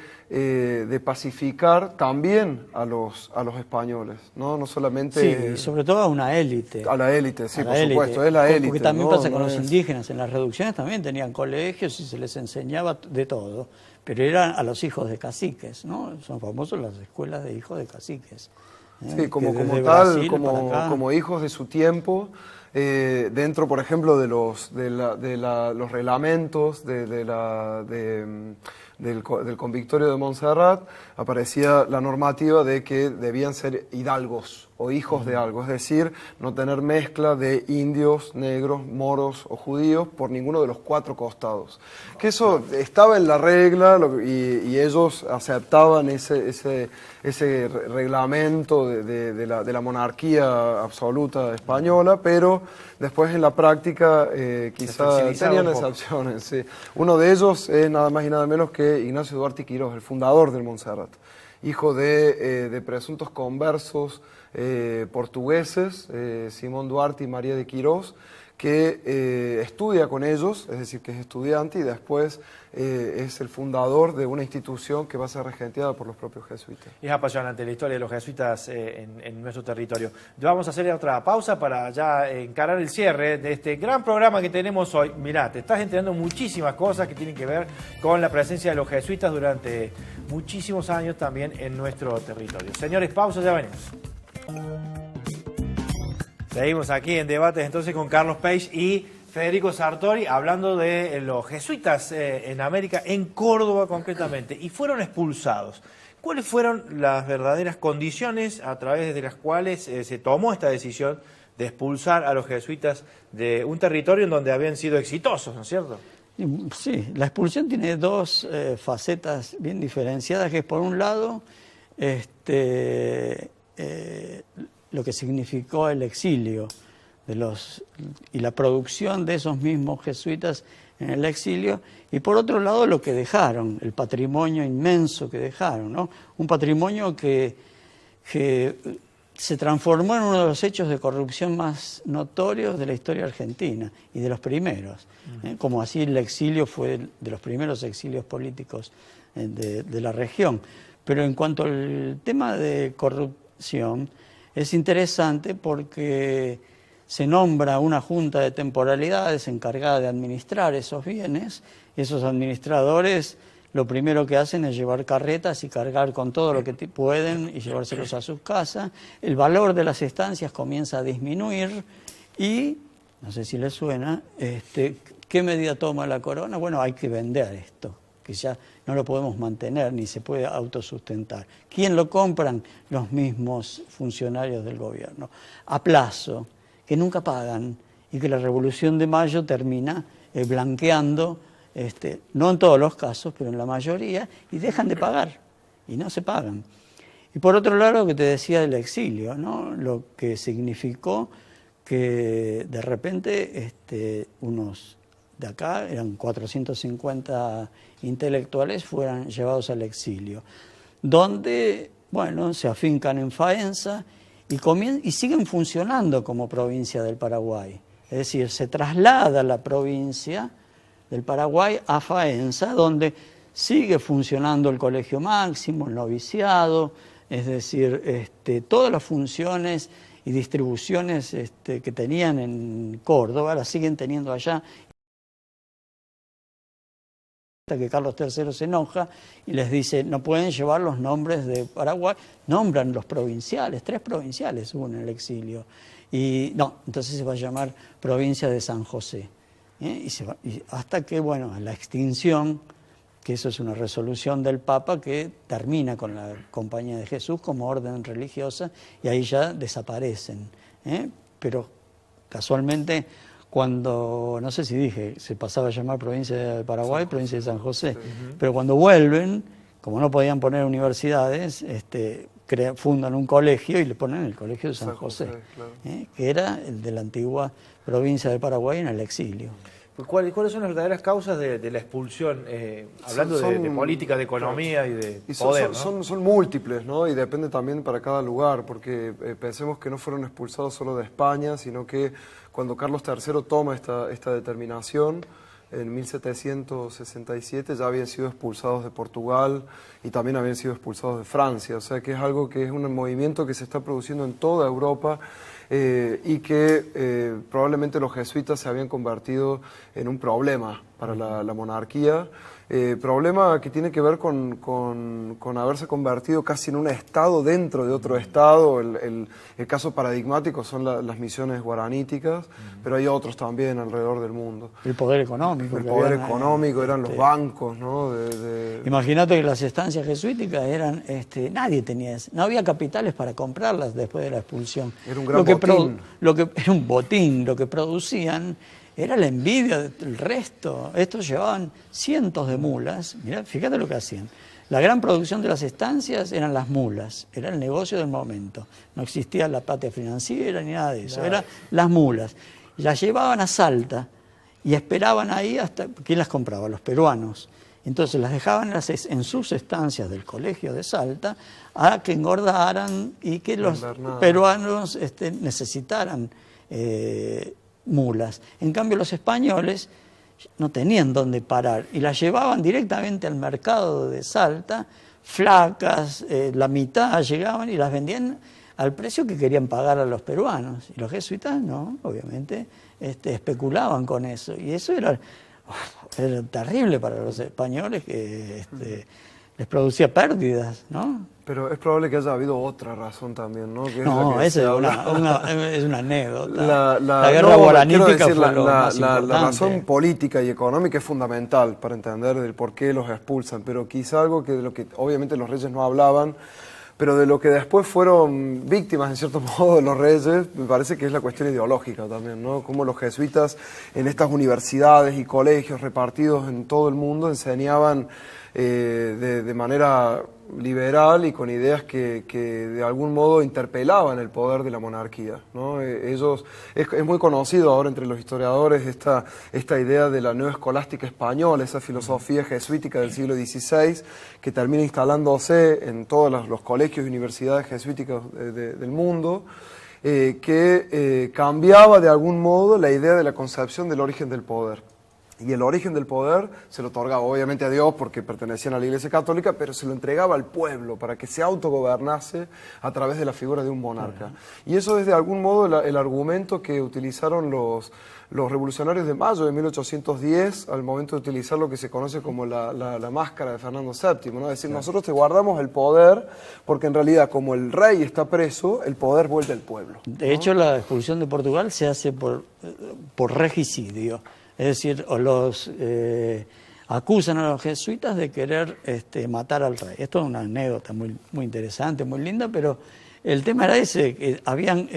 pacificar también a los españoles, ¿no? No solamente... Sí, y sobre todo a una élite. A la élite, sí, por élite. supuesto, es la élite. Porque también ¿no? pasa con no los es... indígenas, en las reducciones también tenían colegios y se les enseñaba de todo, pero eran a los hijos de caciques, ¿no? Son famosos las escuelas de hijos de caciques. Sí, como tal, Brasil como hijos de su tiempo, dentro, por ejemplo, de los reglamentos del convictorio de Montserrat, aparecía la normativa de que debían ser hidalgos o hijos de algo, es decir, no tener mezcla de indios, negros, moros o judíos por ninguno de los cuatro costados. Que eso estaba en la regla y ellos aceptaban ese reglamento de la monarquía absoluta española, pero después en la práctica quizás tenían excepciones. Sí. Uno de ellos es nada más y nada menos que Ignacio Duarte y Quirós, el fundador del Montserrat, hijo de presuntos conversos portugueses, Simón Duarte y María de Quirós, que estudia con ellos, es decir, que es estudiante y después es el fundador de una institución que va a ser regenteada por los propios jesuitas. Es apasionante la historia de los jesuitas en nuestro territorio. Vamos a hacer otra pausa para ya encarar el cierre de este gran programa que tenemos hoy. Mirá, te estás enterando muchísimas cosas que tienen que ver con la presencia de los jesuitas durante muchísimos años también en nuestro territorio. Señores, pausa, ya venimos. Seguimos aquí en debates entonces con Carlos Page y Federico Sartori hablando de los jesuitas en América, en Córdoba concretamente, y fueron expulsados. ¿Cuáles fueron las verdaderas condiciones a través de las cuales se tomó esta decisión de expulsar a los jesuitas de un territorio en donde habían sido exitosos, ¿no es cierto? Sí, la expulsión tiene dos facetas bien diferenciadas, que es por un lado lo que significó el exilio y la producción de esos mismos jesuitas en el exilio, y por otro lado lo que dejaron, el patrimonio inmenso que dejaron, ¿no? Un patrimonio que se transformó en uno de los hechos de corrupción más notorios de la historia argentina y de los primeros, como así el exilio fue de los primeros exilios políticos de la región. Pero en cuanto al tema de corrupción, es interesante porque se nombra una junta de temporalidades encargada de administrar esos bienes. Esos administradores lo primero que hacen es llevar carretas y cargar con todo lo que pueden y llevárselos a sus casas. El valor de las estancias comienza a disminuir y, no sé si les suena, ¿qué medida toma la corona? Bueno, hay que vender esto, que ya no lo podemos mantener ni se puede autosustentar. ¿Quién lo compran? Los mismos funcionarios del gobierno. A plazo, que nunca pagan y que la Revolución de Mayo termina blanqueando, no en todos los casos, pero en la mayoría, y dejan de pagar y no se pagan. Y por otro lado, lo que te decía del exilio, ¿no? Lo que significó que de repente unos de acá, eran 450 intelectuales, fueran llevados al exilio, donde, bueno, se afincan en Faenza y siguen funcionando como provincia del Paraguay. Es decir, se traslada la provincia del Paraguay a Faenza, donde sigue funcionando el colegio máximo, el noviciado, es decir, todas las funciones y distribuciones que tenían en Córdoba las siguen teniendo allá. Que Carlos III se enoja y les dice, no pueden llevar los nombres de Paraguay, nombran los provinciales, 3 provinciales hubo en el exilio, y no, entonces se va a llamar provincia de San José, y hasta que, bueno, la extinción, que eso es una resolución del Papa que termina con la Compañía de Jesús como orden religiosa, y ahí ya desaparecen, pero casualmente cuando, no sé si dije, se pasaba a llamar provincia de Paraguay, provincia de San José, pero cuando vuelven, como no podían poner universidades, fundan un colegio y le ponen el colegio de San José, claro, que era el de la antigua provincia de Paraguay en el exilio. ¿Cuáles son las verdaderas causas de la expulsión? Hablando de política, de economía y de poder, ¿no? Son múltiples, ¿no? Y depende también para cada lugar, porque pensemos que no fueron expulsados solo de España, sino que cuando Carlos III toma esta determinación, en 1767 ya habían sido expulsados de Portugal y también habían sido expulsados de Francia. O sea que es algo que es un movimiento que se está produciendo en toda Europa y que probablemente los jesuitas se habían convertido en un problema para la monarquía. Problema que tiene que ver con haberse convertido casi en un estado dentro de otro estado. El caso paradigmático son las misiones guaraníticas, pero hay otros también alrededor del mundo. El poder económico. El poder económico, eran los bancos, ¿no? Imagínate que las estancias jesuíticas eran, nadie tenía eso. No había capitales para comprarlas después de la expulsión. Era un gran botín. Era un botín, lo que producían era la envidia del resto. Estos llevaban cientos de mulas. Mirá, fíjate lo que hacían. La gran producción de las estancias eran las mulas. Era el negocio del momento. No existía la patria financiera ni nada de eso. Eran las mulas. Las llevaban a Salta y esperaban ahí hasta... ¿Quién las compraba? Los peruanos. Entonces las dejaban en sus estancias del colegio de Salta a que engordaran y que los peruanos necesitaran... mulas. En cambio los españoles no tenían dónde parar y las llevaban directamente al mercado de Salta, flacas, la mitad llegaban y las vendían al precio que querían pagar a los peruanos. Y los jesuitas no, obviamente, especulaban con eso. Y eso era terrible para los españones, que les producía pérdidas, ¿no? Pero es probable que haya habido otra razón también, ¿no? Que no, esa es una anécdota. La guerra guaranítica fue la razón política y económica es fundamental para entender el por qué los expulsan, pero quizá algo de lo que obviamente los reyes no hablaban, pero de lo que después fueron víctimas, en cierto modo, los reyes, me parece que es la cuestión ideológica también, ¿no? Cómo los jesuitas en estas universidades y colegios repartidos en todo el mundo enseñaban de manera liberal y con ideas que de algún modo interpelaban el poder de la monarquía, ¿no? Ellos, es muy conocido ahora entre los historiadores esta idea de la neoescolástica española, esa filosofía jesuítica del siglo XVI que termina instalándose en todos los colegios y universidades jesuíticas del mundo, que cambiaba de algún modo la idea de la concepción del origen del poder. Y el origen del poder se lo otorgaba obviamente a Dios porque pertenecían a la Iglesia Católica, pero se lo entregaba al pueblo para que se autogobernase a través de la figura de un monarca. Y eso es de algún modo el argumento que utilizaron los revolucionarios de mayo de 1810 al momento de utilizar lo que se conoce como la máscara de Fernando VII, ¿no? Es decir, nosotros te guardamos el poder porque en realidad como el rey está preso, el poder vuelve al pueblo, ¿no? De hecho, la expulsión de Portugal se hace por regicidio. Es decir, los acusan a los jesuitas de querer matar al rey. Esto es una anécdota muy interesante, muy linda, pero el tema era ese, que habían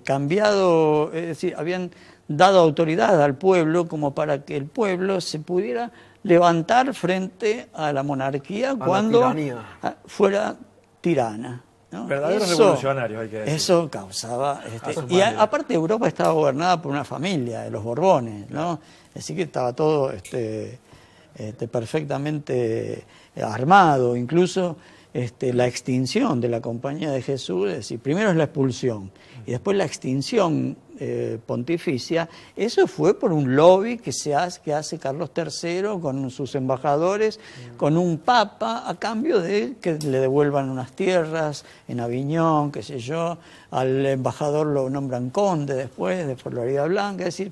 cambiado, es decir, habían dado autoridad al pueblo como para que el pueblo se pudiera levantar frente a la monarquía cuando fuera tirana, ¿no? Verdaderos revolucionarios, hay que decir. Eso causaba... y aparte Europa estaba gobernada por una familia, de los Borbones, ¿no? Así que estaba todo perfectamente armado. Incluso la extinción de la Compañía de Jesús, es decir, primero es la expulsión y después la extinción pontificia, eso fue por un lobby que hace Carlos III con sus embajadores, con un papa, a cambio de que le devuelvan unas tierras en Aviñón, qué sé yo, al embajador lo nombran conde después de Florida Blanca, es decir,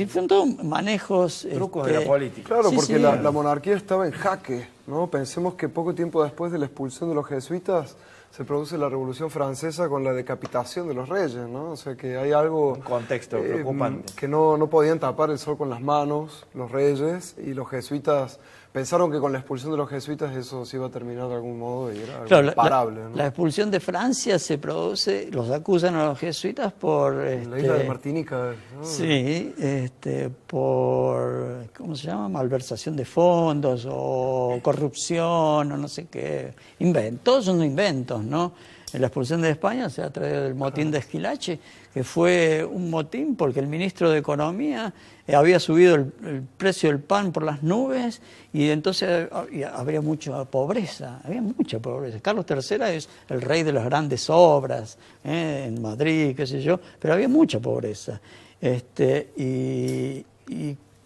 fueron todos manejos... Trucos de la política. Claro, Sí, porque sí. la monarquía estaba en jaque, ¿no? Pensemos que poco tiempo después de la expulsión de los jesuitas se produce la Revolución Francesa con la decapitación de los reyes, ¿no? O sea que hay algo... Un contexto preocupante. Que no podían tapar el sol con las manos los reyes, y los jesuitas pensaron que con la expulsión de los jesuitas eso se iba a terminar de algún modo y era algo Claro, imparable, ¿no? la expulsión de Francia se produce, los acusan a los jesuitas por... La isla de Martinica, ¿no? Sí, por, ¿cómo se llama? Malversación de fondos o corrupción o no sé qué. Todos son inventos, ¿no? En la expulsión de España se ha traído el motín de Esquilache, que fue un motín porque el ministro de Economía había subido el precio del pan por las nubes y entonces había mucha pobreza, Carlos III es el rey de las grandes obras, en Madrid, qué sé yo, pero había mucha pobreza. Y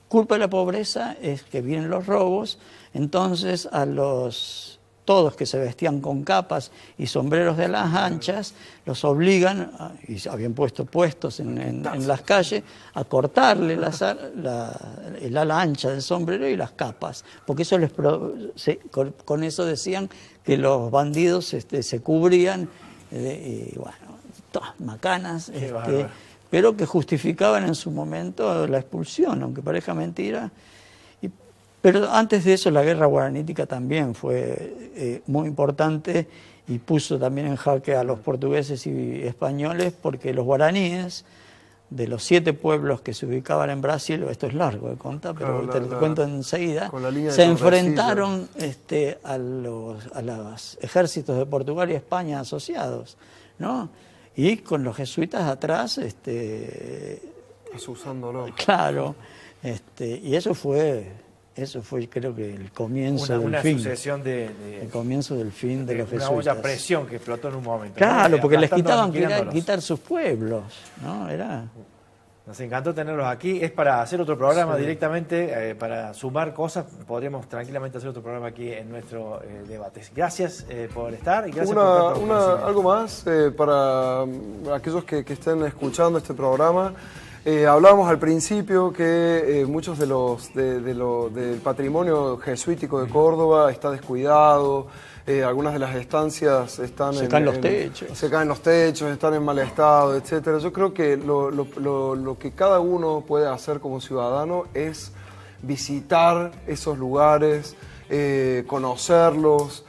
culpa de la pobreza es que vienen los robos, entonces todos que se vestían con capas y sombreros de alas anchas, los obligan, y habían puesto puestos en las calles, a cortarle el ala ancha del sombrero y las capas, porque eso con eso decían que los bandidos se cubrían, y bueno, todas macanas, pero que justificaban en su momento la expulsión, aunque parezca mentira. Pero antes de eso la guerra guaranítica también fue muy importante y puso también en jaque a los portugueses y españoles, porque los guaraníes, de los 7 pueblos que se ubicaban en Brasil, esto es largo de contar, pero Claro, te lo cuento enseguida, se de enfrentaron a los ejércitos de Portugal y España asociados, ¿no? Y con los jesuitas atrás, Asusándolo. claro, y eso fue creo que el comienzo del fin. Sucesión El comienzo del fin de los jesuitas. Una olla presión que explotó en un momento. Claro, ¿no? porque les Aplastando, quitar sus pueblos, ¿no? Nos encantó tenerlos aquí. Es para hacer otro programa directamente, para sumar cosas. Podríamos tranquilamente hacer otro programa aquí en nuestro debate. Gracias por estar y gracias por tanto conocimiento. Algo más para aquellos que estén escuchando este programa. Hablábamos al principio que muchos del patrimonio jesuítico de Córdoba está descuidado, algunas de las estancias están se caen los techos, están en mal estado, etcétera. Yo creo que lo que cada uno puede hacer como ciudadano es visitar esos lugares, conocerlos,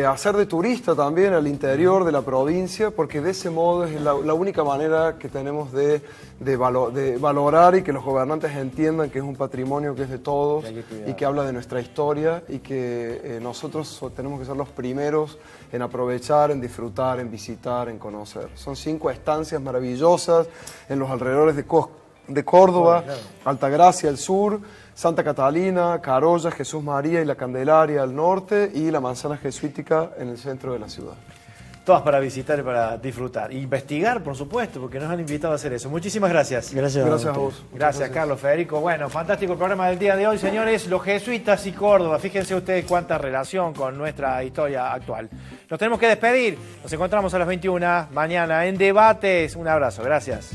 hacer de turista también al interior de la provincia, porque de ese modo es la única manera que tenemos de valorar y que los gobernantes entiendan que es un patrimonio que es de todos y que habla de nuestra historia, y que nosotros tenemos que ser los primeros en aprovechar, en disfrutar, en visitar, en conocer. Son 5 estancias maravillosas en los alrededores de Córdoba, Altagracia al sur, Santa Catalina, Carolla, Jesús María y la Candelaria al norte, y la Manzana Jesuítica en el centro de la ciudad. Todas para visitar y para disfrutar. Investigar, por supuesto, porque nos han invitado a hacer eso. Muchísimas gracias. Gracias a vos. Gracias, Carlos, Federico. Bueno, fantástico el programa del día de hoy, señores. Los jesuitas y Córdoba. Fíjense ustedes cuánta relación con nuestra historia actual. Nos tenemos que despedir. Nos encontramos a las 21 mañana en Debates. Un abrazo. Gracias.